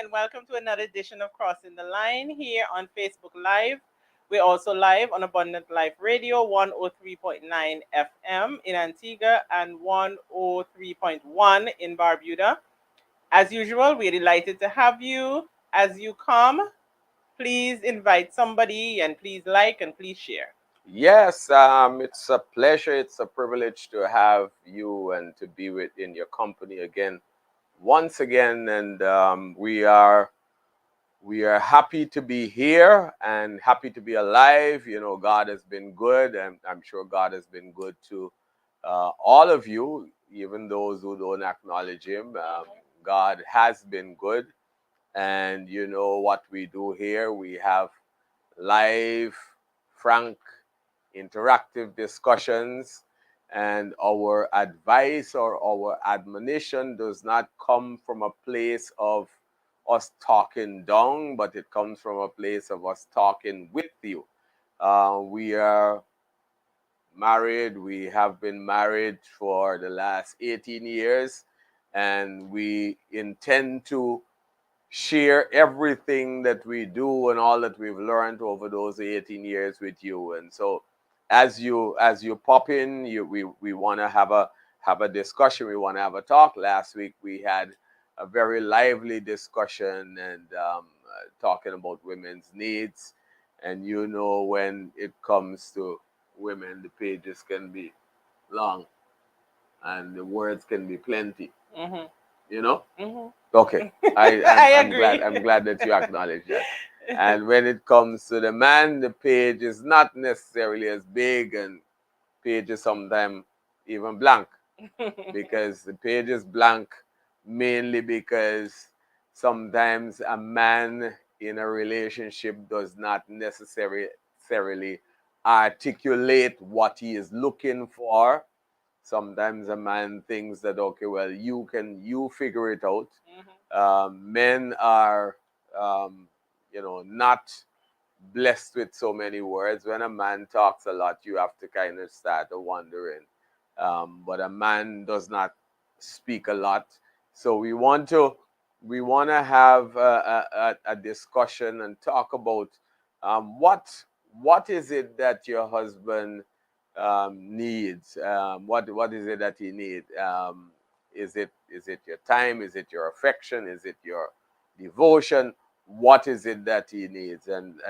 and welcome to another edition of Crossing the Line here on Facebook Live. We're also live on Abundant Life Radio 103.9 FM in Antigua and 103.1 in Barbuda. As usual, we're delighted to have you. As you come, please invite somebody and please like and please share. Yes, it's a pleasure. It's a privilege to have you and to be in your company again, once again. And we are happy to be here and happy to be alive. You know, God has been good, and I'm sure God has been good to all of you, even those who don't acknowledge Him. God has been good, and you know what we do here. We have live, frank, interactive discussions, and our advice or our admonition does not come from a place of us talking down, but it comes from a place of us talking with you. We are married. We have been married for the last 18 years, and we intend to share everything that we do and all that we've learned over those 18 years with you. And so as you pop in, we want to have a discussion. We want to have a talk. Last week we had a very lively discussion and talking about women's needs. And you know, when it comes to women, the pages can be long and the words can be plenty. Mm-hmm. You know? Mm-hmm. Okay, I I'm glad agree. that you acknowledge that. And when it comes to the man, the page is not necessarily as big, and page is sometimes even blank, because the page is blank mainly because sometimes a man in a relationship does not necessarily articulate what he is looking for. Sometimes a man thinks that, okay, well, you figure it out. Men are, not blessed with so many words. When a man talks a lot, you have to kind of start wondering. But a man does not speak a lot, so we want to have a discussion and talk about what is it that your husband needs. What is it that he needs? Is it your time? Is it your affection? Is it your devotion? What is it that he needs? And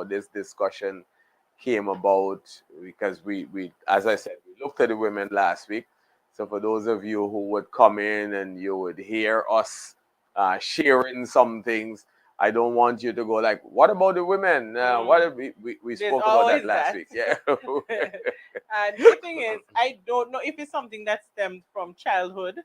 this discussion came about because we as I said, we looked at the women last week. So for those of you who would come in and you would hear us sharing some things, I don't want you to go like, what about the women? What Mm. have we There's spoke about that always last that. week. Yeah. And the thing is, I don't know if it's something that stemmed from childhood,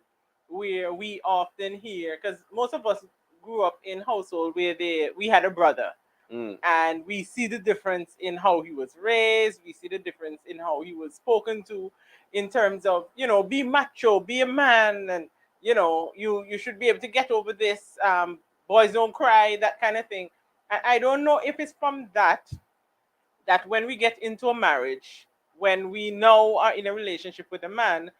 where we often hear, because most of us grew up in household where we had a brother, Mm, and we see the difference in how he was raised. We see the difference in how he was spoken to, in terms of, be macho, be a man, and you should be able to get over this. Boys don't cry, that kind of thing. I don't know if it's from that when we get into a marriage, when we now are in a relationship with a man,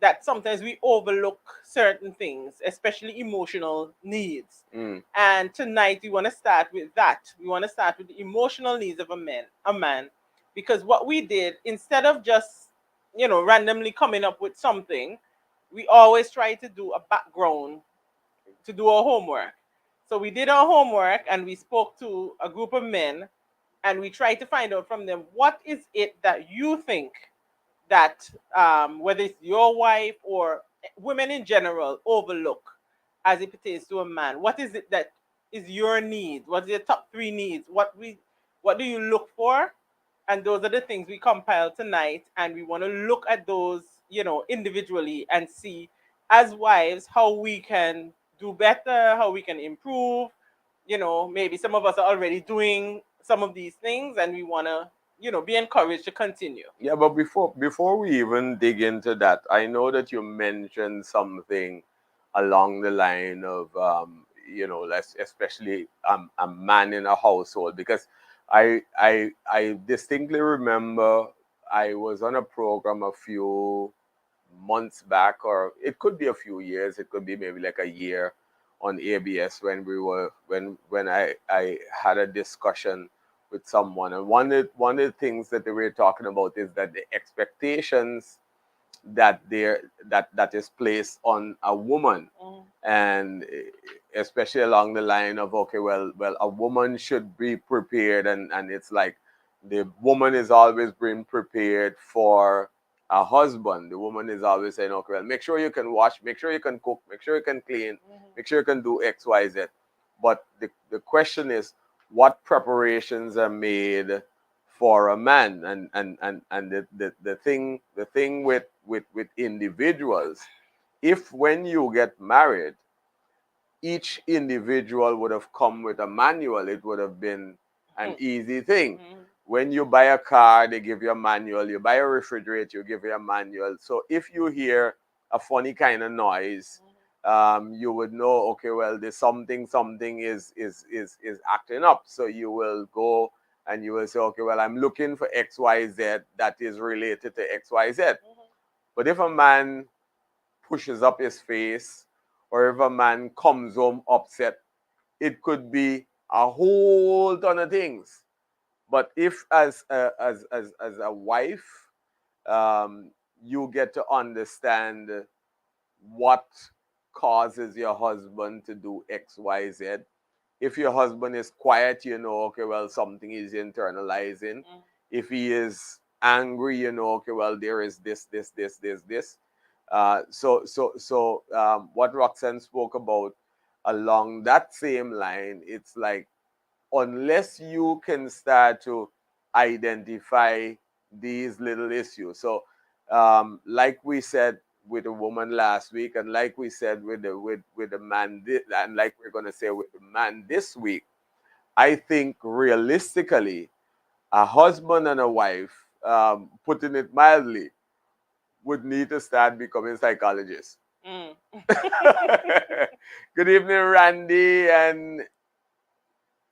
that sometimes we overlook certain things, especially emotional needs. mm, And tonight we want to start with that. We want to start with the emotional needs of a man, because what we did, instead of just randomly coming up with something, we always try to do a background to do our homework. So we did our homework and we spoke to a group of men, and we tried to find out from them, what is it that you think that, whether it's your wife or women in general, overlook as it pertains to a man? What is it that is your need? What's your top three needs? What do you look for? And those are the things we compiled tonight, and we want to look at those, individually, and see, as wives, how we can do better, how we can improve. Maybe some of us are already doing some of these things, and we want to, be encouraged to continue. yeah, but before we even dig into that, I know that you mentioned something along the line of let's especially a man in a household, because I distinctly remember I was on a program a few months back, or it could be a few years, it could be maybe like a year on ABS when we were when I had a discussion with someone, and one of the things that they were talking about is that the expectations that is placed on a woman, and especially along the line of, okay, well, a woman should be prepared, and it's like the woman is always being prepared for a husband. The woman is always saying, okay, well, make sure you can wash, make sure you can cook, make sure you can clean, make sure you can do XYZ. But the question is, what preparations are made for a man? And the thing with individuals, if when you get married, each individual would have come with a manual, it would have been an easy thing. When you buy a car, they give you a manual. You buy a refrigerator, you give you a manual. So if you hear a funny kind of noise, you would know, okay, well, there's something is acting up. So you will go and you will say, okay, well, I'm looking for XYZ that is related to XYZ. But if a man pushes up his face, or if a man comes home upset, it could be a whole ton of things. But if as a wife, you get to understand what causes your husband to do X, Y, Z. If your husband is quiet, you know, okay, well, something is internalizing. If he is angry, you know, okay, well, there is this. What Roxanne spoke about along that same line, it's like, unless you can start to identify these little issues. So, like we said with a woman last week, and like we said with the man, and like we're gonna say with the man this week, I think realistically, a husband and a wife, putting it mildly, would need to start becoming psychologists. Good evening, Randy and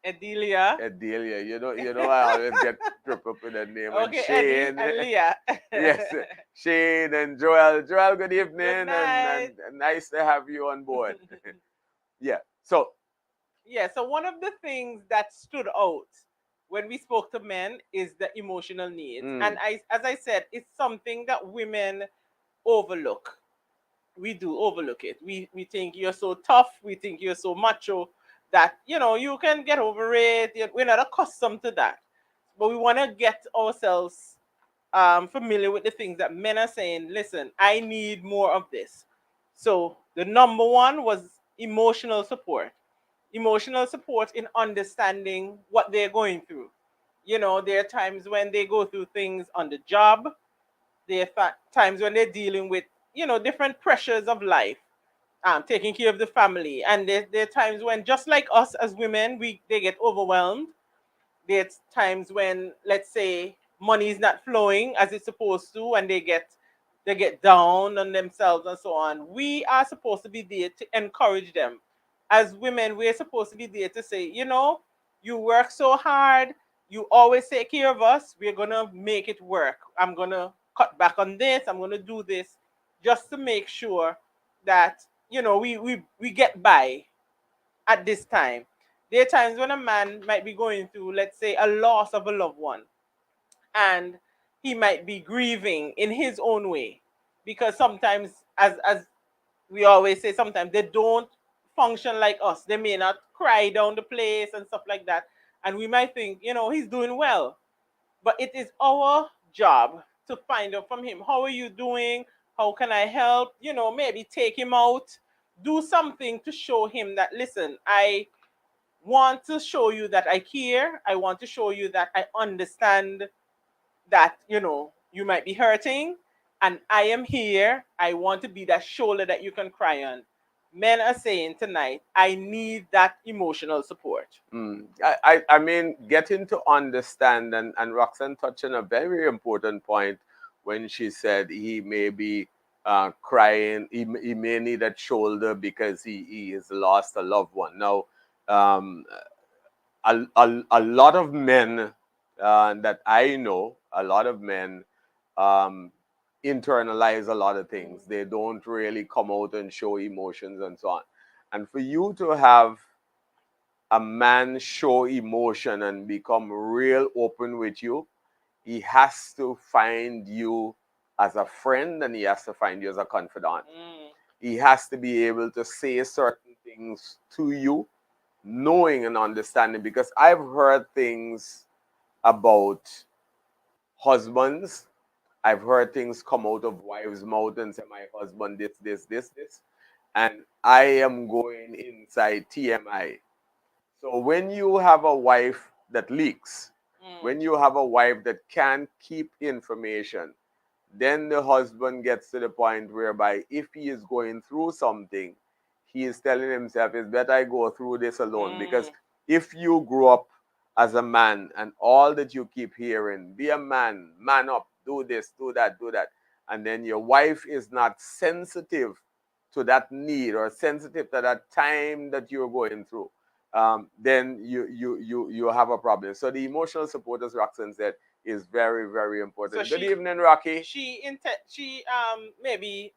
Adelia. You know, I always get tripped up with that name. Okay, And Shane. Eddie and Leah. Yes, Shane and Joel. Joel, good evening, Good night. and nice to have you on board. Yeah. So So one of the things that stood out when we spoke to men is the emotional needs. And as I said, it's something that women overlook. We do overlook it. We think you're so tough, we think you're so macho that you can get over it. We're not accustomed to that. But we want to get ourselves familiar with the things that men are saying. Listen, I need more of this. So the number one was emotional support. Emotional support in understanding what they're going through. There are times when they go through things on the job. There are times when they're dealing with different pressures of life, taking care of the family. And there are times when, just like us as women, they get overwhelmed. There's times when, let's say, money is not flowing as it's supposed to, and they get down on themselves and so on. We are supposed to be there to encourage them. As women, we're supposed to be there to say, you work so hard, you always take care of us, we're gonna make it work. I'm gonna cut back on this, I'm gonna do this, just to make sure that we get by at this time. There are times when a man might be going through, let's say, a loss of a loved one, and he might be grieving in his own way, because sometimes, as we always say, sometimes they don't function like us. They may not cry down the place and stuff like that, and we might think he's doing well. But it is our job to find out from him, how are you doing, how can I help, maybe take him out, do something to show him that, listen, I want to show you that I care. I want to show you that I understand that you might be hurting, and I am here. I want to be that shoulder that you can cry on. Men are saying tonight, I need that emotional support. I mean, getting to understand, and Roxanne touched on a very important point when she said he may be crying, he may need that shoulder because he has lost a loved one. Now, a lot of men that I know, a lot of men internalize a lot of things. They don't really come out and show emotions and so on. And for you to have a man show emotion and become real open with you, he has to find you as a friend and he has to find you as a confidant. Mm. He has to be able to say certain things to you, knowing and understanding. Because I've heard things about husbands. I've heard things come out of wives' mouth and say, my husband, this. And I am going inside TMI. So when you have a wife that leaks, Mm. when you have a wife that can't keep information, then the husband gets to the point whereby if he is going through something, he is telling himself, it's better I go through this alone. Because Mm. if you grow up as a man and all that you keep hearing, be a man, man up, do this, do that, and then your wife is not sensitive to that need or sensitive to that time that you're going through, then you have a problem. So the emotional support, as Roxanne said, is very, very So important. Good she evening, Rocky. she maybe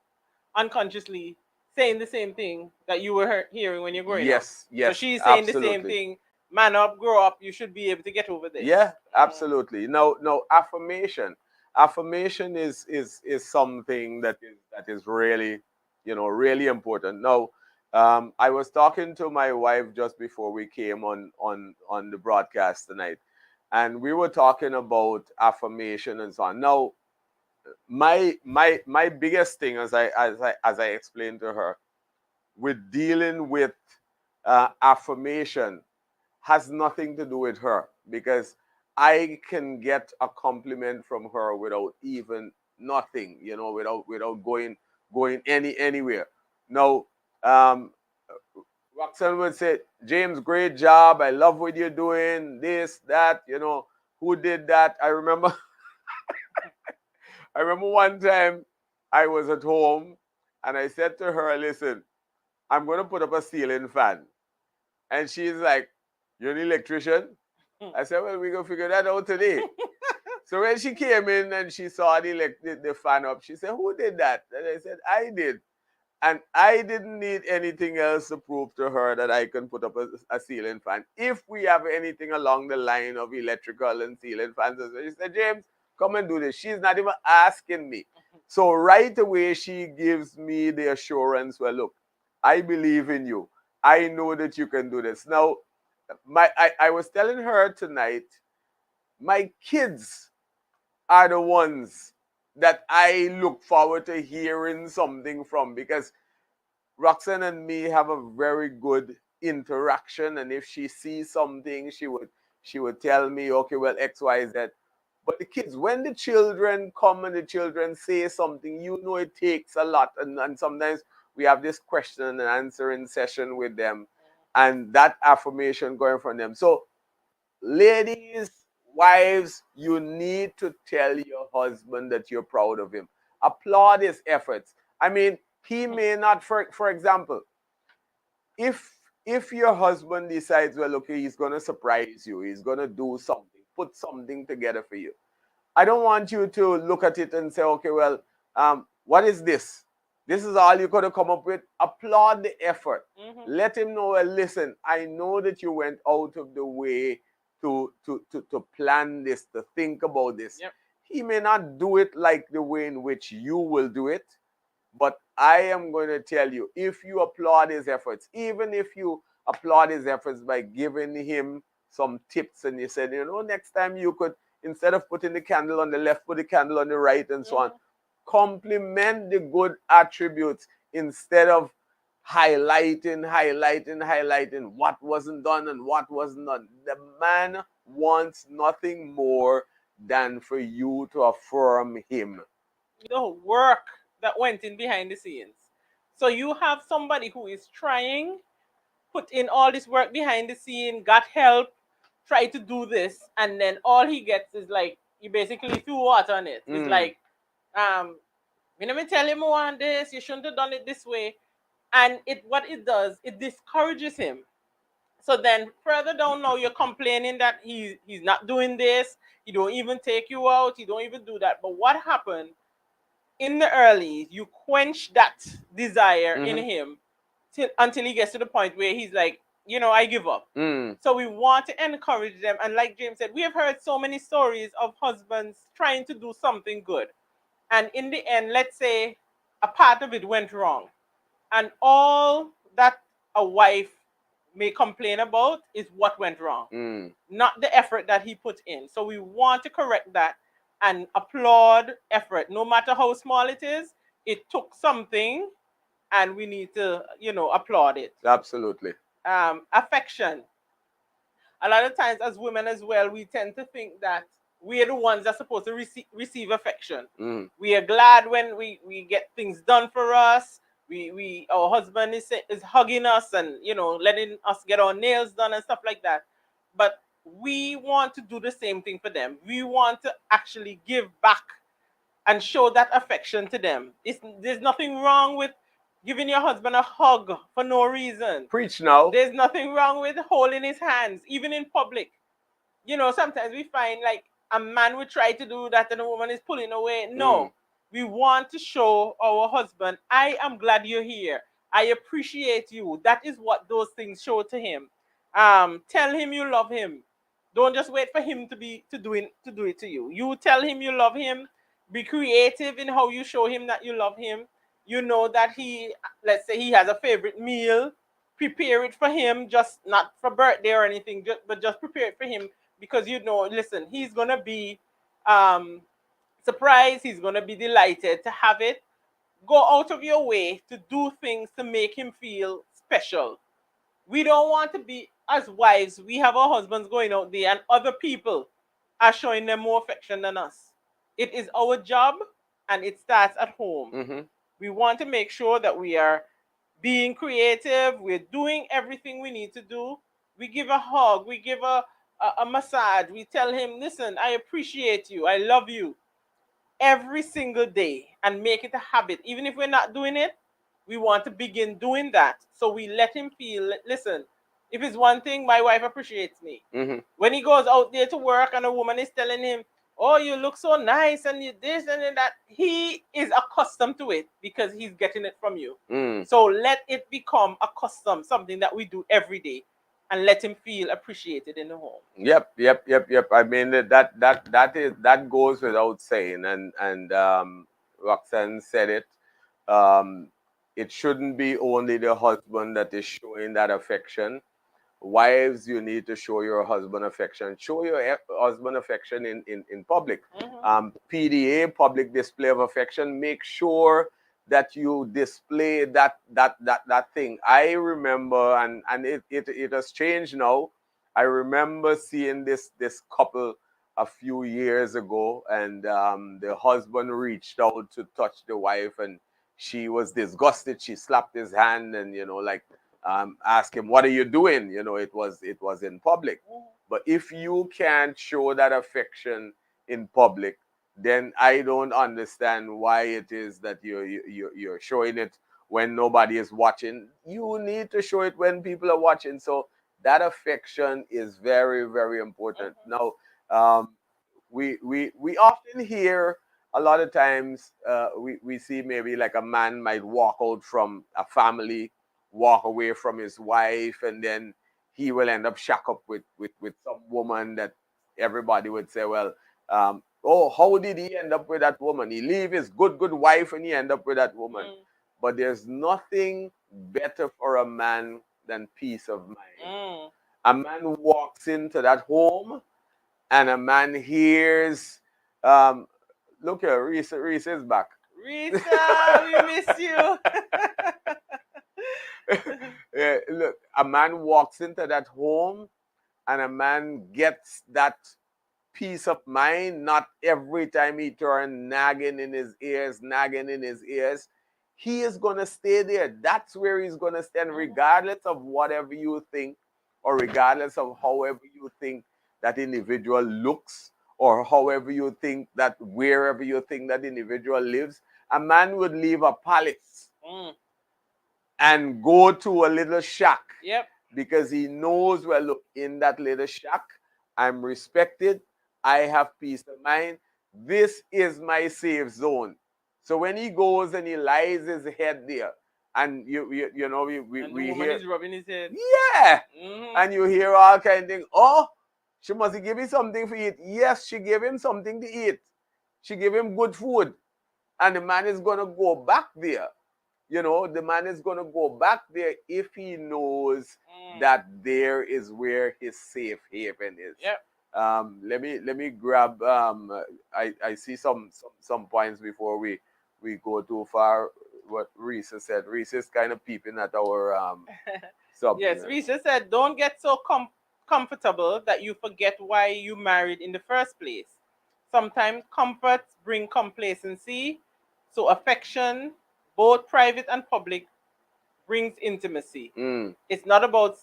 unconsciously saying the same thing that you were hearing when you're growing up. Yes, So yes, she's saying the same absolutely. thing. Man up, grow up. You should be able to get over this. Yeah, Mm. absolutely. No, affirmation. Affirmation is something that is really, really important. Now, I was talking to my wife just before we came on the broadcast tonight, and we were talking about affirmation and so on. Now, my biggest thing, as I explained to her, with dealing with affirmation has nothing to do with her, because I can get a compliment from her without even nothing, without going anywhere. Now, um, Roxanne would say, James, great job. I love what you're doing. This, that, who did that? I remember one time I was at home and I said to her, listen, I'm going to put up a ceiling fan. And she's like, you're an electrician? I said, well, we're going to figure that out today. So when she came in and she saw the fan up, she said, who did that? And I said, I did. And I didn't need anything else to prove to her that I can put up a ceiling fan. If we have anything along the line of electrical and ceiling fans, she said, James, come and do this. She's not even asking me. So right away, she gives me the assurance, well, look, I believe in you. I know that you can do this. Now, I was telling her tonight, my kids are the ones that I look forward to hearing something from, because Roxanne and me have a very good interaction, and if she sees something, she would tell me, okay, well, X, Y, Z. But the kids, when the children come and the children say something, it takes a lot, and sometimes we have this question and answering session with them, and that affirmation going from them. So, ladies, wives, you need to tell your husband that you're proud of him. Applaud his efforts. I mean, he may not, for example, if your husband decides, well, okay, he's gonna surprise you, he's gonna do something, put something together for you. I don't want you to look at it and say, okay, well, what is this? This is all you could have come up with. Applaud the effort. Mm-hmm. Let him know, well, listen, I know that you went out of the way to plan this, to think about this. Yep. He may not do it like the way in which you will do it, but I am going to tell you, if you applaud his efforts, even if you applaud his efforts by giving him some tips, and you said, next time you could, instead of putting the candle on the left, put the candle on the right, and so on. Compliment the good attributes instead of highlighting what wasn't done and what wasn't done. The man wants nothing more than for you to affirm him. The work that went in behind the scenes. So you have somebody who is trying, put in all this work behind the scene, got help, try to do this, and then all he gets is like you basically threw water on it. It's like, you never tell him more on this, you shouldn't have done it this way. And what it does, it discourages him. So then further down now you're complaining that he's not doing this, he don't even take you out, he don't even do that. But what happened in the early, you quench that desire in him until he gets to the point where he's like, I give up. So we want to encourage them. And like James said, we have heard so many stories of husbands trying to do something good. And in the end, let's say a part of it went wrong. And all that a wife may complain about is what went wrong, not the effort that he put in. So we want to correct that and applaud effort. No matter how small it is, it took something and we need to, applaud it. Absolutely. Affection. A lot of times as women as well, we tend to think that we are the ones that are supposed to receive affection. We are glad when we get things done for us. Our husband is hugging us and letting us get our nails done and stuff like that. But we want to do the same thing for them. We want to actually give back and show that affection to them. There's nothing wrong with giving your husband a hug for no reason. Preach now. There's nothing wrong with holding his hands, even in public. Sometimes we find like a man would try to do that and a woman is pulling away. No, we want to show our husband, I am glad you're here. I appreciate you. That is what those things show to him. Tell him you love him. Don't just wait for him to do it to you. You tell him you love him. Be creative in how you show him that you love him. That let's say he has a favorite meal. Prepare it for him, just not for birthday or anything, but just prepare it for him because listen, he's gonna be surprised. He's gonna be delighted to have it. Go out of your way to do things to make him feel special. We don't want to be, as wives, we have our husbands going out there and other people are showing them more affection than us. It is our job and it starts at home. We want to make sure that we are being creative. We're doing everything we need to do. We give a hug. We give a massage. We tell him, listen, I appreciate you. I love you every single day and make it a habit. Even if we're not doing it, we want to begin doing that. So we let him feel, listen, if it's one thing, my wife appreciates me. When he goes out there to work and a woman is telling him, oh, you look so nice and you this and that, he is accustomed to it because he's getting it from you. So let it become a custom, something that we do every day, and let him feel appreciated in the home. Yep. I mean that goes without saying, and Roxanne said it. It shouldn't be only the husband that is showing that affection. Wives, you need to show your husband affection. Show your husband affection in public. PDA, public display of affection. Make sure that you display that thing. I remember, and it has changed now. I remember seeing this couple a few years ago, and the husband reached out to touch the wife, and she was disgusted. She slapped his hand, and ask him, what are you doing? It was in public. But if you can't show that affection in public, then I don't understand why it is that you're showing it when nobody is watching. You need to show it when people are watching. So that affection is very, very important. Now, we often hear a lot of times, we see maybe like a man might walk out from a family, walk away from his wife, and then he will end up shack up with some woman that everybody would say, well, oh, how did he end up with that woman? He leave his good wife and he end up with that woman. But there's nothing better for a man than peace of mind. A man walks into that home and a man hears, look here, Reese is back. Risa, we miss you. Look, a man walks into that home and a man gets that peace of mind, not every time he turns nagging in his ears. He is going to stay there. That's where he's going to stand, regardless of whatever you think, or regardless of however you think that individual looks, or however you think that, wherever you think that individual lives. A man would leave a palace and go to a little shack. Because he knows, well, look, in that little shack, I'm respected. I have peace of mind. This is my safe zone. So when he goes and he lies his head there, and you know And the we woman hear, is rubbing his head. yeah, Mm-hmm. and you hear all kind of things. Oh, she must give him something to eat. Yes, she gave him something to eat. She gave him good food, and the man is gonna go back there. You know, the man is gonna go back there if he knows that there is where his safe haven is. Yep. Let me grab. I see some points before we go too far. What Reese said. Reese is kind of peeping at our sub. Yes, Risha said, don't get so comfortable that you forget why you married in the first place. Sometimes comfort bring complacency, so affection, both private and public, brings intimacy. Mm, It's not about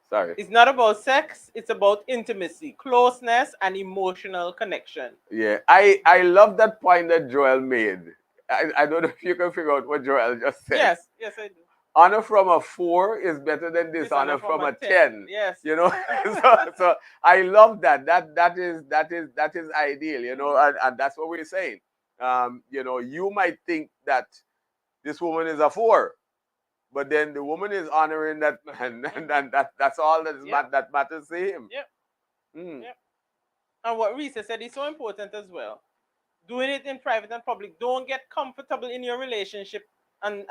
sorry. it's not about sex, it's about intimacy, closeness, and emotional connection. Yeah, I love that point that Joel made. I don't know if you can figure out what Joel just said. Yes, yes, I do. Honor from a 4 is better than Dishonor dishonor from from a a 10. 10. Yes. You know, so I love that. That is ideal. You know, and that's what we're saying. You know, you might think that this woman is a 4, but then the woman is honoring that man, and that's all Yep. that matters to him. Yep. Mm. Yep. And what Risa said is so important as well. Doing it in private and public. Don't get comfortable in your relationship, and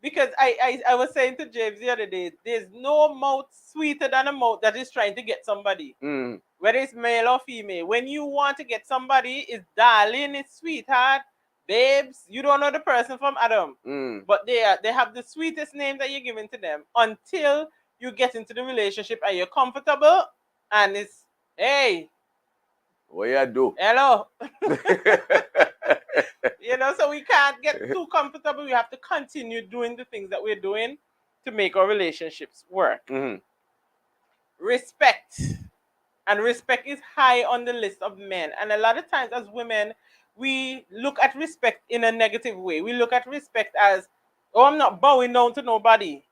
because I was saying to James the other day, there's no mouth sweeter than a mouth that is trying to get somebody, Mm. whether it's male or female. When you want to get somebody, it's darling, it's sweetheart, babes. You don't know the person from Adam, Mm. but they have the sweetest name that you're giving to them until you get into the relationship and you're comfortable, and it's hey, What you do? hello. You know, so we can't get too comfortable. We have to continue doing the things that we're doing to make our relationships work. Mhm. Respect. And respect is high on the list of men. And a lot of times as women, we look at respect in a negative way. We look at respect as, oh, I'm not bowing down to nobody.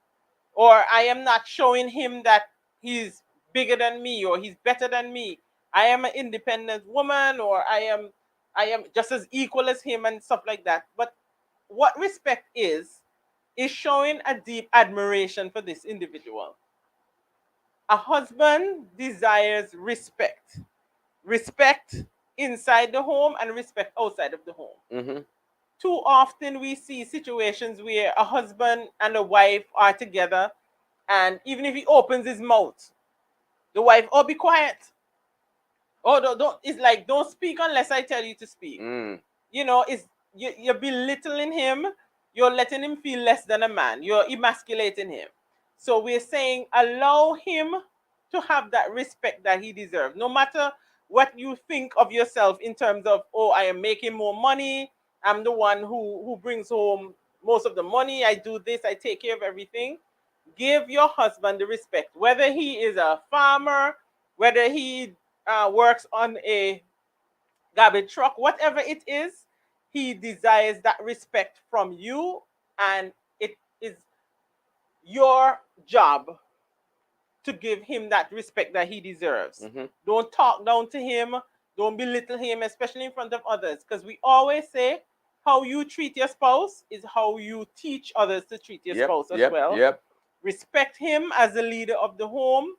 Or I am not showing him that he's bigger than me or he's better than me. I am an independent woman, or I am just as equal as him and stuff like that. But what respect is showing a deep admiration for this individual. A husband desires respect. Respect inside the home and respect outside of the home. Mhm. Too often we see situations where a husband and a wife are together, and even if he opens his mouth, the wife, oh, be quiet. Oh, don't it's like, don't speak unless I tell you to speak. Mm. You know, it's you're belittling him, you're letting him feel less than a man, you're emasculating him. So we're saying allow him to have that respect that he deserves. No matter what you think of yourself in terms of, oh, I am making more money, I'm the one who brings home most of the money, I do this, I take care of everything. Give your husband the respect, whether he is a farmer, whether he works on a garbage truck, whatever it is, he desires that respect from you, and it is your job to give him that respect that he deserves. Mhm. Don't talk down to him, don't belittle him, especially in front of others, because we always say how you treat your spouse is how you teach others to treat your Yep. spouse as Yep. well. Yep. Respect him as the leader of the home.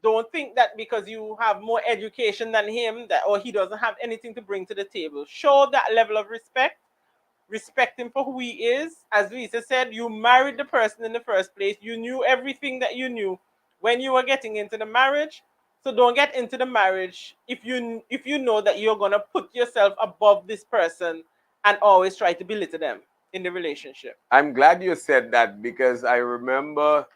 Don't think that because you have more education than him that, or he doesn't have anything to bring to the table. Show that level of respect. Respect him for who he is. As Lisa said, you married the person in the first place. You knew everything that you knew when you were getting into the marriage. So don't get into the marriage if you know that you're gonna put yourself above this person and always try to belittle them in the relationship. I'm glad you said that because I remember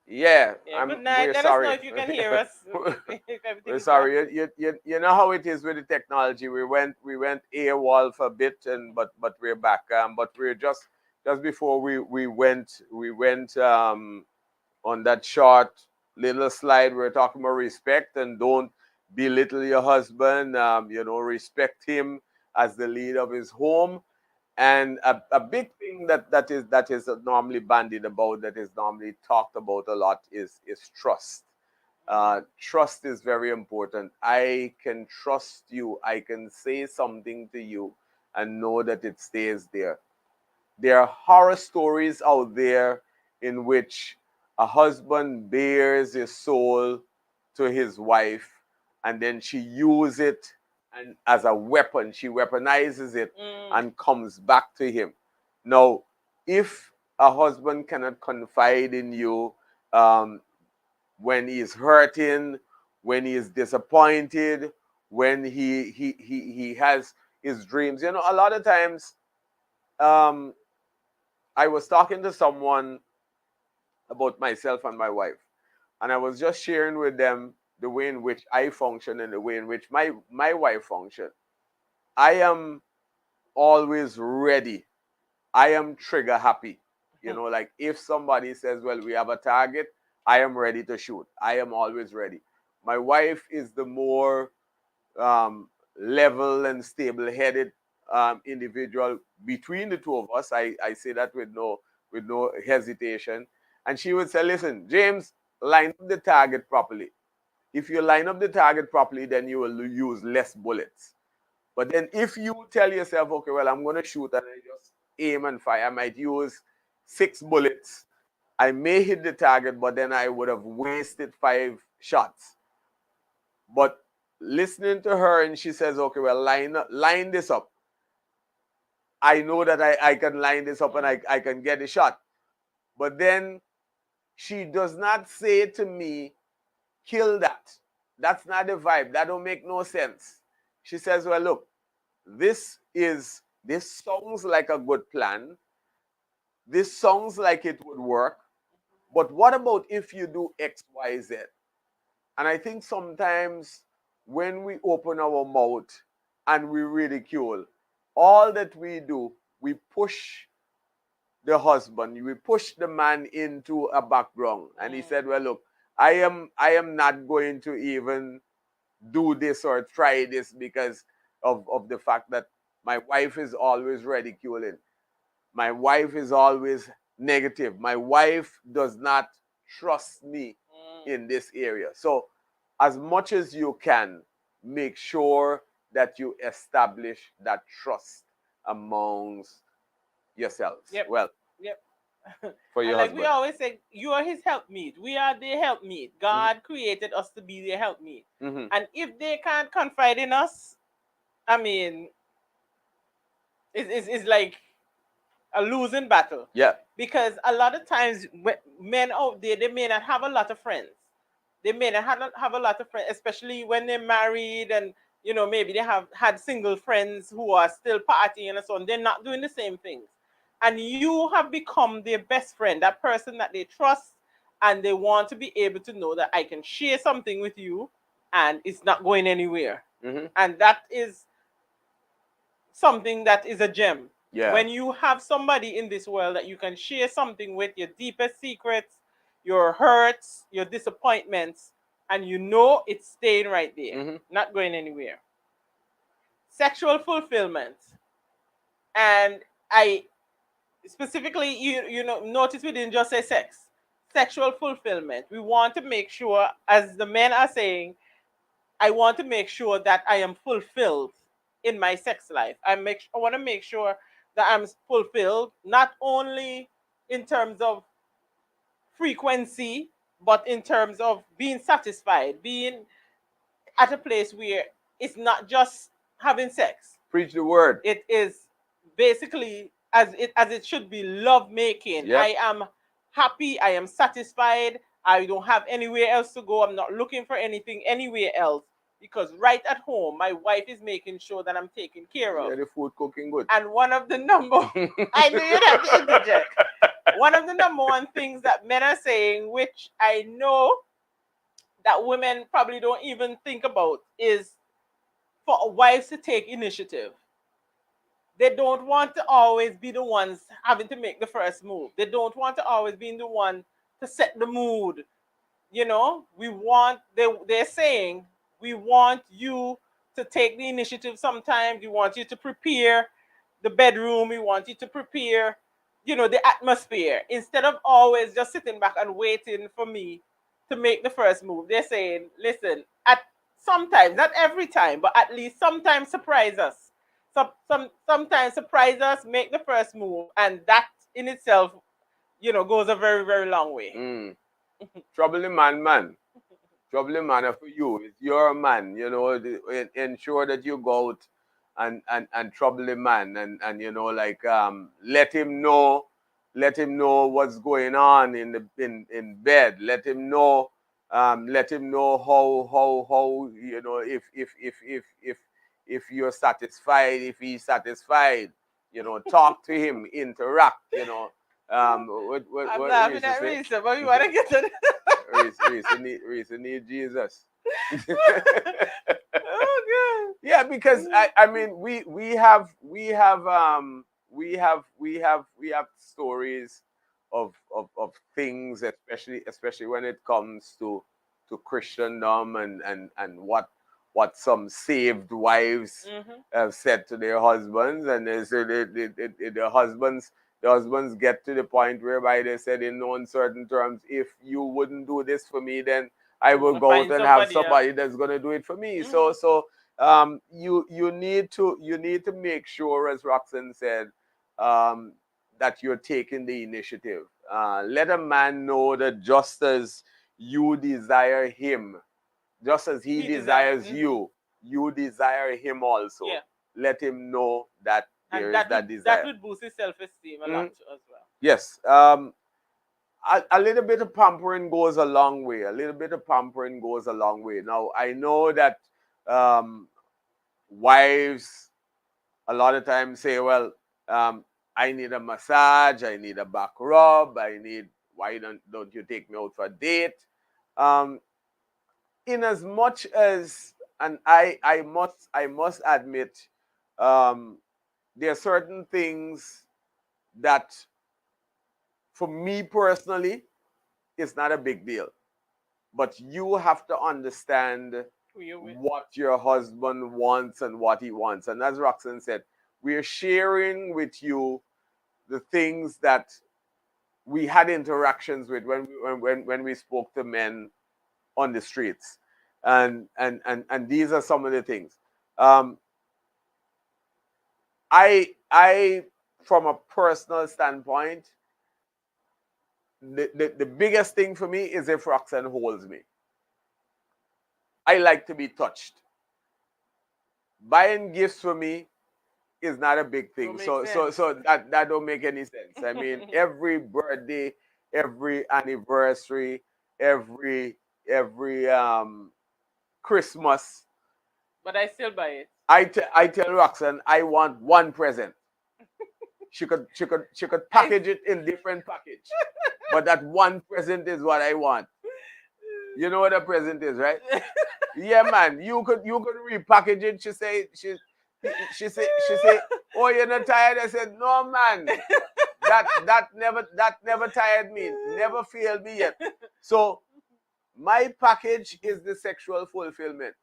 Yeah, Good night. we're Let us know sorry. if you can hear us. If everything We're is well. sorry. You know how it is with the technology. We went AWOL for a bit, but we're back. But we're just before we went on that short little slide. We're talking about respect and don't belittle your husband. Respect him as the lead of his home. And a big thing that is normally bandied about, that is normally talked about a lot, is trust. Trust is very important. I can trust you. I can say something to you and know that it stays there. There are horror stories out there in which a husband bears his soul to his wife, and then she uses it and as a weapon. She weaponizes it and comes back to him. Now, if a husband cannot confide in you, um, when he's hurting, when he is disappointed, when he has his dreams. A lot of times, um, I was talking to someone about myself and my wife, and I was just sharing with them the way in which I function and the way in which my wife function. I am always ready. I am trigger happy. Like if somebody says, well, we have a target, I am ready to shoot. I am always ready. My wife is the more level and stable headed individual between the two of us. I say that with no hesitation. And she would say, listen, James, line up the target properly. If you line up the target properly, then you will use less bullets. But then if you tell yourself, okay, well, I'm going to shoot and I just aim and fire, I might use 6 bullets. I may hit the target, but then I would have wasted 5 shots. But listening to her, and she says, okay, well, line this up. I know that I can line this up and I can get a shot. But then she does not say to me, kill that. That's not the vibe. That don't make no sense. She says, well, look, this sounds like a good plan. This sounds like it would work. But what about if you do X, Y, Z? And I think sometimes when we open our mouth and we ridicule, all that we do, we push the husband, we push the man into a background. And he said, well, look, I am not going to even do this or try this because of the fact that my wife is always ridiculing. My wife is always negative. My wife does not trust me in this area. So as much as you can, make sure that you establish that trust amongst yourselves. Yep. Well, Yep. for your And like we husband. always say, you are his helpmeet. We are their helpmeet. God created us to be their helpmeet. Mm-hmm. And if they can't confide in us, I mean, it's like a losing battle. Yeah. Because a lot of times men out there, they may not have a lot of friends. They may not have a lot of friends, especially when they're married and maybe they have had single friends who are still partying and so on. They're not doing the same things. And you have become their best friend, that person that they trust, and they want to be able to know that I can share something with you and it's not going anywhere. Mm-hmm. And that is something that is a gem. Yeah. When you have somebody in this world that you can share something with, your deepest secrets, your hurts, your disappointments, and it's staying right there, not going anywhere. Sexual fulfillment. And I specifically, notice we didn't just say sex. Sexual fulfillment. We want to make sure, as the men are saying, I want to make sure that I am fulfilled in my sex life. I want to make sure that I'm fulfilled not only in terms of frequency, but in terms of being satisfied, being at a place where it's not just having sex. Preach the word. It is basically as it should be, love making. Yep. I am happy. I am satisfied. I don't have anywhere else to go. I'm not looking for anything anywhere else because right at home, my wife is making sure that I'm taken care of. Yeah, the food cooking good. And one of the number I knew you'd have to interject. One of the the number one things that men are saying, which I know that women probably don't even think about, is for wives to take initiative. They don't want to always be the ones having to make the first move. They don't want to always be the one to set the mood. You know, they're saying we want you to take the initiative sometimes. We want you to prepare the bedroom. We want you to prepare, the atmosphere, instead of always just sitting back and waiting for me to make the first move. They're saying, listen, at sometimes, not every time, but at least sometimes surprise us. Sometimes surprise us, make the first move, and that in itself, goes a very, very long way. Troubling man. Troubling man for you. It's your man, ensure that you go out and trouble the man and let him know what's going on in bed. Let him know how if you're satisfied, if he's satisfied, talk to him, interact, I'm laughing at Risa, but you want to get to Risa need Jesus. Oh, good. Yeah, because I mean we have stories of things, especially when it comes to Christendom and what some saved wives have said to their husbands, and they say the husbands get to the point whereby they said in no uncertain terms, if you wouldn't do this for me, then I will go out and have somebody that's going to do it for me. So you need to make sure, as Roxanne said, that you're taking the initiative. Let a man know that just as you desire him, just as he desires you, you desire him also. Yeah. Let him know that there is that desire. That would boost his self-esteem a lot as well. Yes. A little bit of pampering goes a long way. Now, I know that wives a lot of times say, well, I need a massage, I need a back rub, why don't you take me out for a date? In as much as, and I must admit, there are certain things that for me personally, it's not a big deal. But you have to understand what your husband wants and what he wants. And as Roxanne said, we are sharing with you the things that we had interactions with when we spoke to men on the streets. And these are some of the things. I from a personal standpoint, the biggest thing for me is if Roxanne holds me. I like to be touched. Buying gifts for me is not a big thing. So that don't make any sense. I mean, every birthday, every anniversary, every Christmas. But I still buy it. I tell Roxanne I want one present. She could package it in different package. But that one present is what I want. You know what a present is, right? Yeah, man. You could repackage it. She say, oh, you're not tired? I said, no, man. That never tired me. Never failed me yet. So my package is the sexual fulfillment.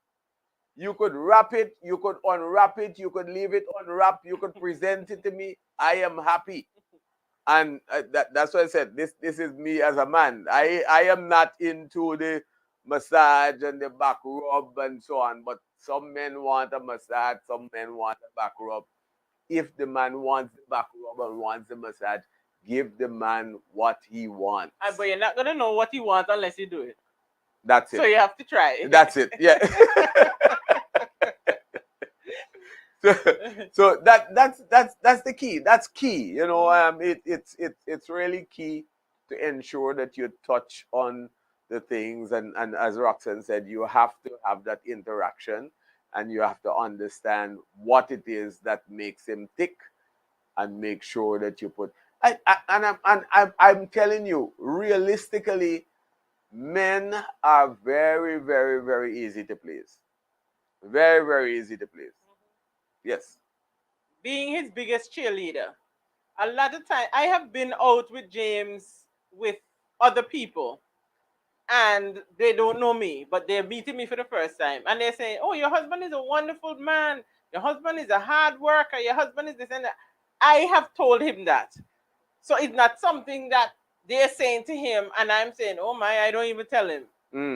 You could wrap it, you could unwrap it, you could leave it unwrapped, you could present it to me. I am happy. And that's why I said this is me as a man. I am not into the massage and the back rub and so on, but some men want a massage, some men want a back rub. If the man wants the back rub and wants the massage, give the man what he wants. But you're not gonna know what he wants unless you do it. That's it. So you have to try. That's it. Yeah. So that's the key. That's key. You know, it's really key to ensure that you touch on the things, and as Roxanne said, you have to have that interaction, and you have to understand what it is that makes him tick, and make sure that you put. I'm telling you, realistically, men are very, very, very easy to please. Very, very easy to please. Yes. Being his biggest cheerleader. A lot of time I have been out with James with other people and they don't know me, but they're meeting me for the first time and they're saying, "Oh, your husband is a wonderful man. Your husband is a hard worker. Your husband is this and that." I have told him that. So it's not something that they're saying to him and I'm saying, "Oh my, I don't even tell him."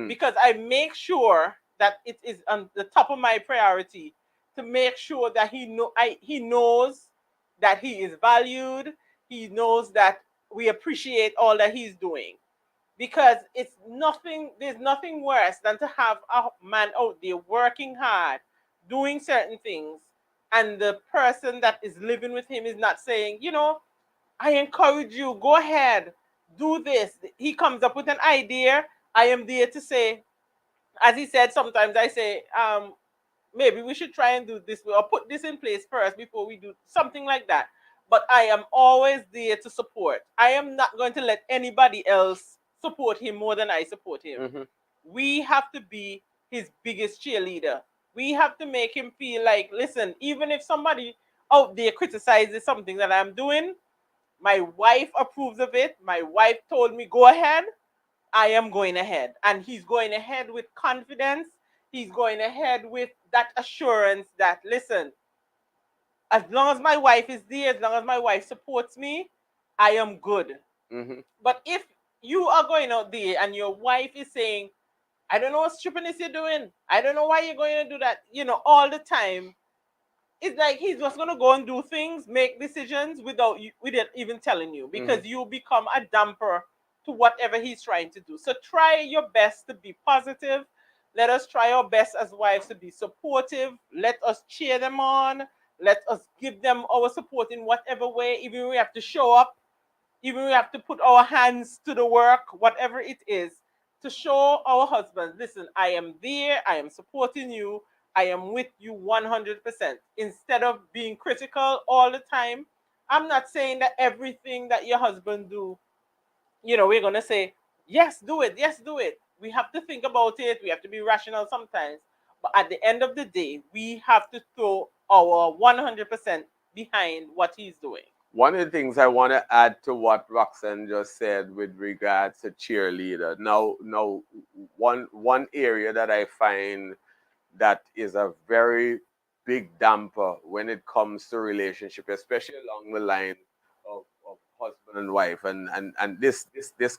Because I make sure that it is on the top of my priority to make sure that he knows that he is valued. He knows that we appreciate all that he's doing. Because there's nothing worse than to have a man out there working hard, doing certain things, and the person that is living with him is not saying, "I encourage you, go ahead, do this." He comes up with an idea. I am there to say, as he said, sometimes I say, maybe we should try and do this or put this in place first before we do something like that. But I am always there to support. I am not going to let anybody else support him more than I support him. Mm-hmm. We have to be his biggest cheerleader. We have to make him feel like, listen, even if somebody out there criticizes something that I'm doing, my wife approves of it. My wife told me, go ahead. I am going ahead. And he's going ahead with confidence. He's going ahead with that assurance that, listen, as long as my wife is there, as long as my wife supports me, I am good. Mm-hmm. But if you are going out there and your wife is saying, "I don't know what stupidness you're doing. I don't know why you're going to do that," all the time, it's like he's just gonna go and do things, make decisions without even telling you, because you become a damper to whatever he's trying to do. So try your best to be positive. Let us try our best as wives to be supportive. Let us cheer them on. Let us give them our support in whatever way, even if we have to show up, even if we have to put our hands to the work, whatever it is, to show our husbands, listen, I am there, I am supporting you, I am with you 100%. Instead of being critical all the time, I'm not saying that everything that your husband do, we're going to say, yes, do it, yes, do it. We have to think about it. We have to be rational sometimes. But at the end of the day, we have to throw our 100% behind what he's doing. One of the things I want to add to what Roxanne just said with regards to cheerleader. Now, one area that I find that is a very big damper when it comes to relationship, especially along the line of husband and wife, and this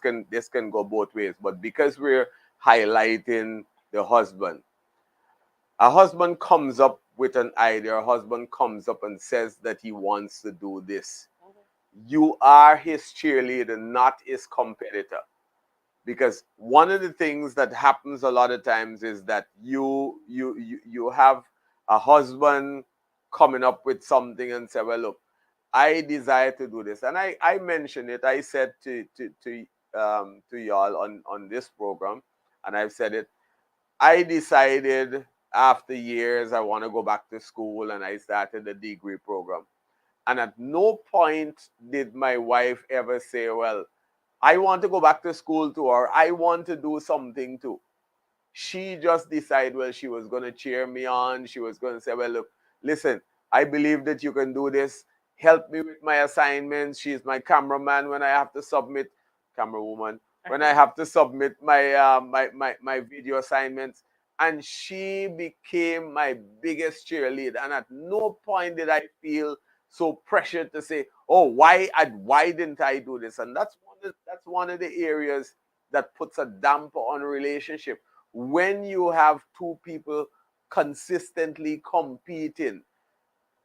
can go both ways. But because we're highlighting the husband, a husband comes up with an idea, a husband comes up and says that he wants to do this. You are his cheerleader, not his competitor. Because one of the things that happens a lot of times is that you have a husband coming up with something and say, well, look, I desire to do this. And I mentioned it. I said to y'all on this program, and I've said it, I decided after years I want to go back to school, and I started the degree program. And at no point did my wife ever say, well, I want to go back to school too, or I want to do something too. She just decided, well, she was going to cheer me on. She was going to say, well, look, listen, I believe that you can do this. Help me with my assignments. She's my cameraman when I have to submit, camera woman, when I have to submit my video assignments. And she became my biggest cheerleader. And at no point did I feel so pressured to say, oh, why didn't I do this? And that's one of the areas that puts a damper on a relationship. When you have two people consistently competing,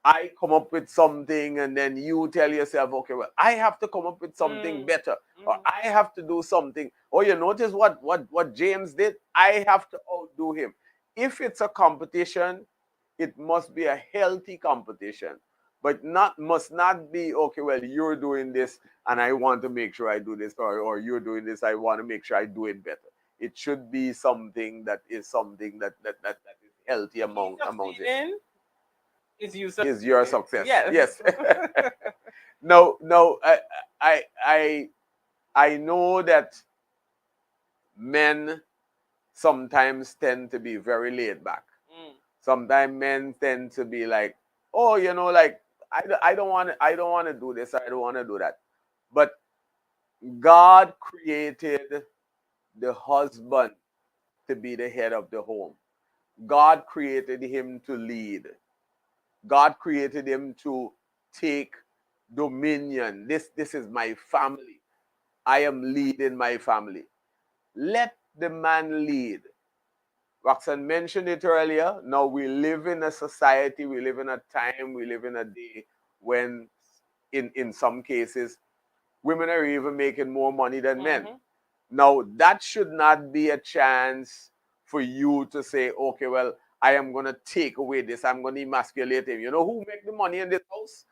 I come up with something and then you tell yourself, okay, well, I have to come up with something better, or I have to do something. Or you notice what James did? I have to outdo him. If it's a competition, it must be a healthy competition, but must not be, okay, well, you're doing this and I want to make sure I do this, or you're doing this, I want to make sure I do it better. It should be something that is healthy among it. Is you Is your success. Yes. Yes. No, no, I, I, I know that men sometimes tend to be very laid back. Mm. Sometimes men tend to be like, oh, like I don't want to, do this, I don't want to do that. But God created the husband to be the head of the home. God created him to lead. God created him to take dominion. This is my family. I am leading my family. Let the man lead. Roxanne mentioned it earlier. Now we live in a society, we live in a time, we live in a day when, in some cases, women are even making more money than men. Mhm. Now, that should not be a chance for you to say, okay, well, I am going to take away this. I'm going to emasculate him. You know who make the money in this house?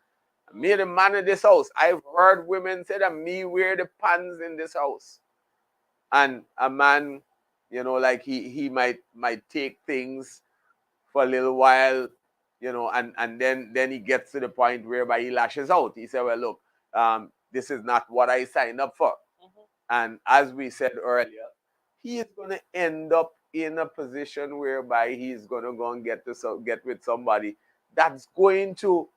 Me, the man in this house. I've heard women say that me wear the pants in this house. And a man, like he might take things for a little while, and then he gets to the point whereby he lashes out. He said, well, look, this is not what I signed up for. Mhm. And as we said earlier, he is going to end up in a position whereby he's going to go and get with somebody that's going to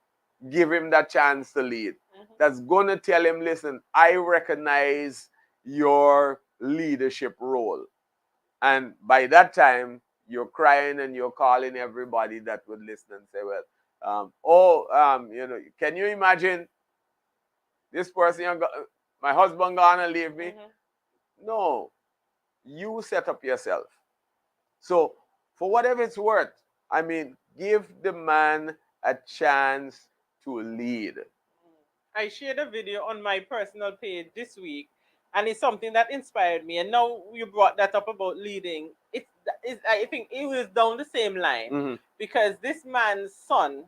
give him that chance to lead. Mhm. That's going to tell him, listen, I recognize your leadership role. And by that time, you're crying and you're calling everybody that would listen and say, well, can you imagine this person, my husband gonna leave me? Mhm. No, you set up yourself. So for whatever it's worth, I mean, give the man a chance to lead. I shared a video on my personal page this week, and it's something that inspired me. And now you brought that up about leading. I think it was down the same line Mm-hmm. because this man's son,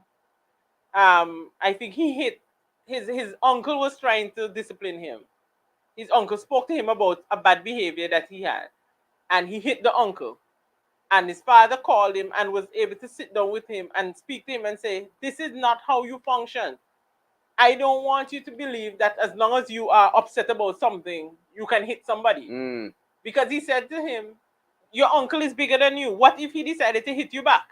I think he hit his uncle was trying to discipline him. His uncle spoke to him about a bad behavior that he had, and he hit the uncle. And his father called him and was able to sit down with him and speak to him and say, "This is not how you function. I don't want you to believe that as long as you are upset about something, you can hit somebody." Mm. Because he said to him, "Your uncle is bigger than you. What if he decided to hit you back?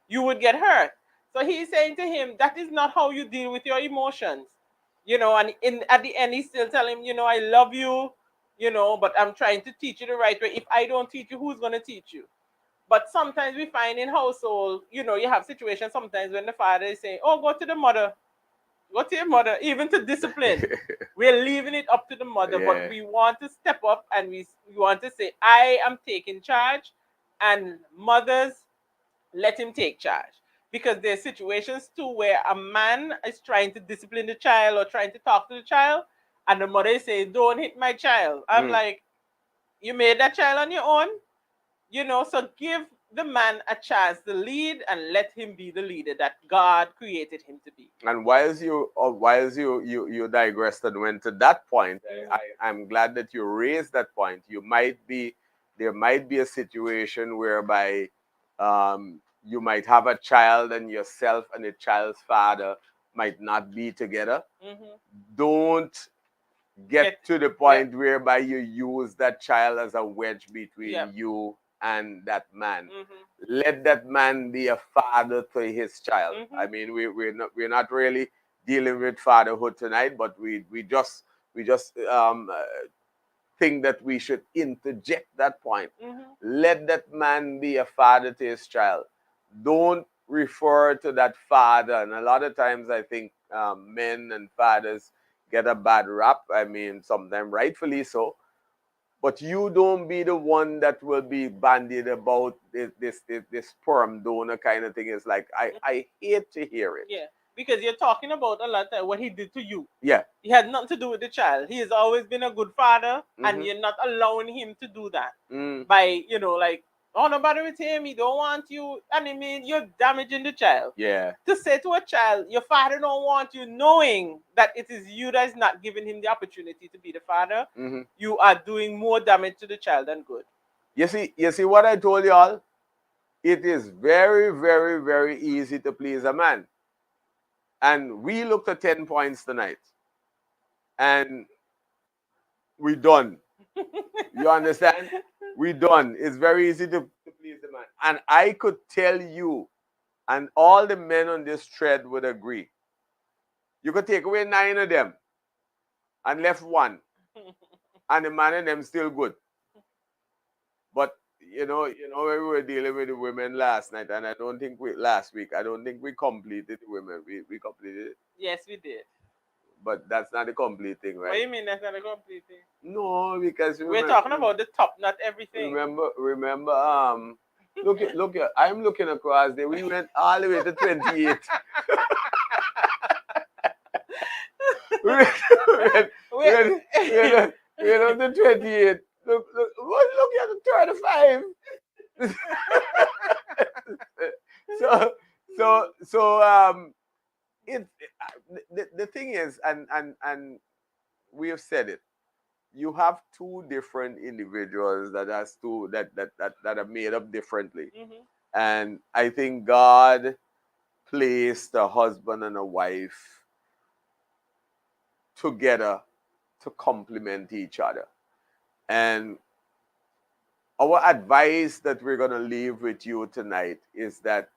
You would get hurt." So he's saying to him, that is not how you deal with your emotions. And at the end, he's still telling him, "I love you, but I'm trying to teach you the right way. If I don't teach you, who's going to teach you?" But sometimes we find in household, you have situations sometimes when the father is saying, "Oh, go to the mother. Go to your mother," even to discipline. We're leaving it up to the mother, but Yeah. we want to step up and we want to say, "I am taking charge," and mothers, let him take charge. Because there's situations too where a man is trying to discipline the child or trying to talk to the child, and the mother is saying, "Don't hit my child." I'm Mm. like, you made that child on your own, so give the man a chance to lead and let him be the leader that God created him to be. And whilst you digressed and went to that point, I'm glad that you raised that point. There might be a situation whereby you might have a child and yourself and the child's father might not be together. Mm-hmm. Don't get Get to the yeah, point whereby you use that child as a wedge yeah. between you and that man. Mm-hmm. Let that man be a father to his child. I Mm-hmm. mean, we're not really dealing with fatherhood tonight, but we just think that we should interject that point. Mm-hmm. Let that man be a father to his child. Don't refer to that father. And a lot of times, I think men and fathers get a bad rap. I mean, sometimes rightfully so. But you don't be the one that will be bandied about this sperm donor kind of thing. It's like I hate to hear it. Yeah, because you're talking about a lot of what he did to you. Yeah. He had nothing to do with the child. He has always been a good father, and Mm-hmm. you're not allowing him to do that Mm. by, like, "Oh, nobody with him. He don't want you." And I mean, you're damaging the child. Yeah. To say to a child, "Your father don't want you," knowing that it is you that is not giving him the opportunity to be the father, Mm-hmm. you are doing more damage to the child than good. You see what I told y'all? It is very, very, very easy to please a man. And we looked at 10 points tonight. And we done. You understand? We done. It's very easy to please the man. And I could tell you, and all the men on this thread would agree. You could take away 9 of them and left 1. And the man and them still good. But when we were dealing with the women last night, and I don't think last week, I don't think we completed the women. We completed it. Yes, we did. But that's not the complete thing, right? What do you mean that's not a complete thing? No, because we're talking about the top, not everything. Remember, look here. I'm looking across there. We went all the way to 28. we went up to 28. Look at the 35. The thing is, and we have said it. You have 2 different individuals that are made up differently. Mm-hmm. And I think God placed a husband and a wife together to complement each other. And our advice that we're going to leave with you tonight is that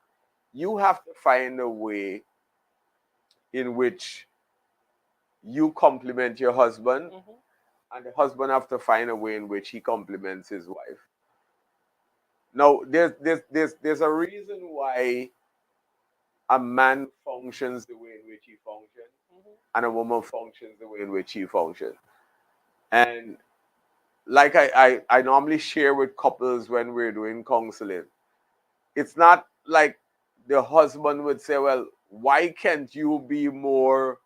you have to find a way in which you complement your husband, Mm-hmm. and the husband have to find a way in which he compliments his wife. Now, there's a reason why a man functions the way in which he functions, mm-hmm. and a woman functions the way in which he functions. And like I normally share with couples when we're doing counseling, it's not like the husband would say, well, why can't you be more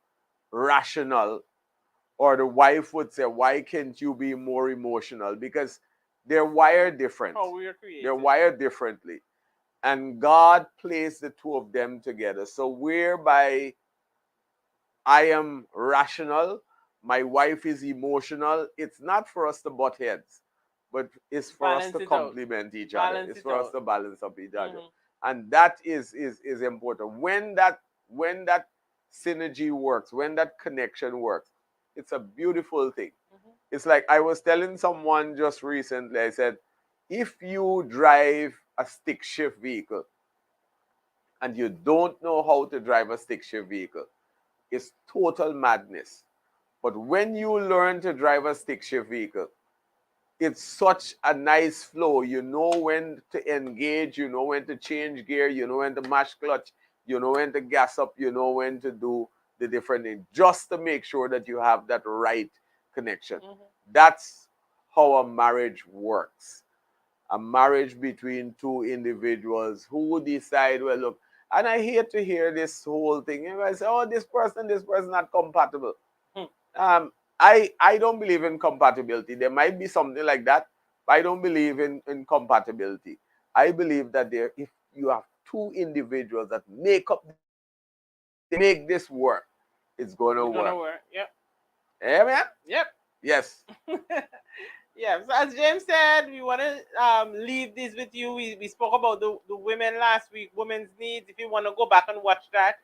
rational? Or the wife would say, why can't you be more emotional? Because they're wired different. Oh, we are created. They're wired differently. And God placed the 2 of them together. So whereby I am rational, my wife is emotional, it's not for us to butt heads, but it's for us to complement each other. It's for us to balance up each other. Mm-hmm. And that is important. When that synergy works, when that connection works, it's a beautiful thing. Mm-hmm. It's like I was telling someone just recently, I said, if you drive a stick shift vehicle and you don't know how to drive a stick shift vehicle, it's total madness. But when you learn to drive a stick shift vehicle, it's such a nice flow. You know when to engage, you know when to change gear, you know when to mash clutch, you know when to gas up, you know when to do the different things, just to make sure that you have that right connection. Mm-hmm. That's how a marriage works. A marriage between 2 individuals who decide, well, look, and I hate to hear this whole thing. Everybody say, oh, this person not compatible. I don't believe in compatibility. There might be something like that, but I don't believe in compatibility. I believe that if you have 2 individuals that make this work, it's going to work. Yep. Amen? Yep. Yes. Yeah, so as James said, we want to leave this with you. We spoke about the women last week, women's needs. If you want to go back and watch that.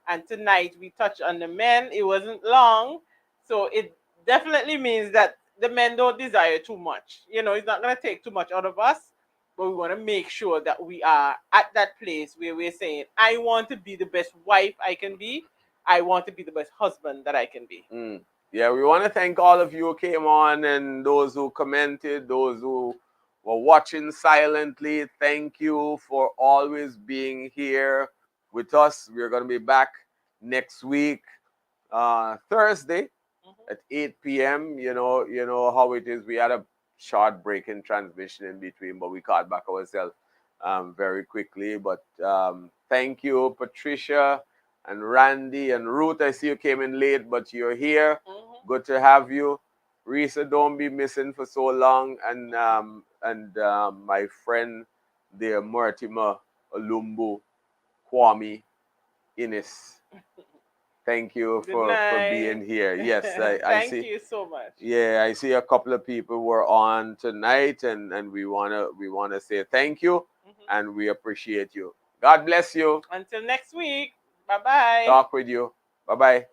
And tonight we touched on the men. It wasn't long. So it definitely means that the men don't desire too much. It's not going to take too much out of us. But we want to make sure that we are at that place where we're saying, I want to be the best wife I can be. I want to be the best husband that I can be. Mm. Yeah, we want to thank all of you who came on and those who commented, those who were watching silently. Thank you for always being here with us. We're going to be back next week, Thursday, mm-hmm. at 8 p.m. You know how it is. We had a short break in transmission in between, but we caught back ourselves very quickly. But thank you, Patricia and Randy and Ruth. I see you came in late, but you're here. Mm-hmm. Good to have you. Risa, don't be missing for so long. And my friend there, Mortimer Olumbu, Kwame Innes. Thank you for being here. Yes, I see. Thank you so much. Yeah, I see a couple of people were on tonight, and we wanna say thank you, mm-hmm. and we appreciate you. God bless you. Until next week. Bye-bye. talk with you. Bye-bye.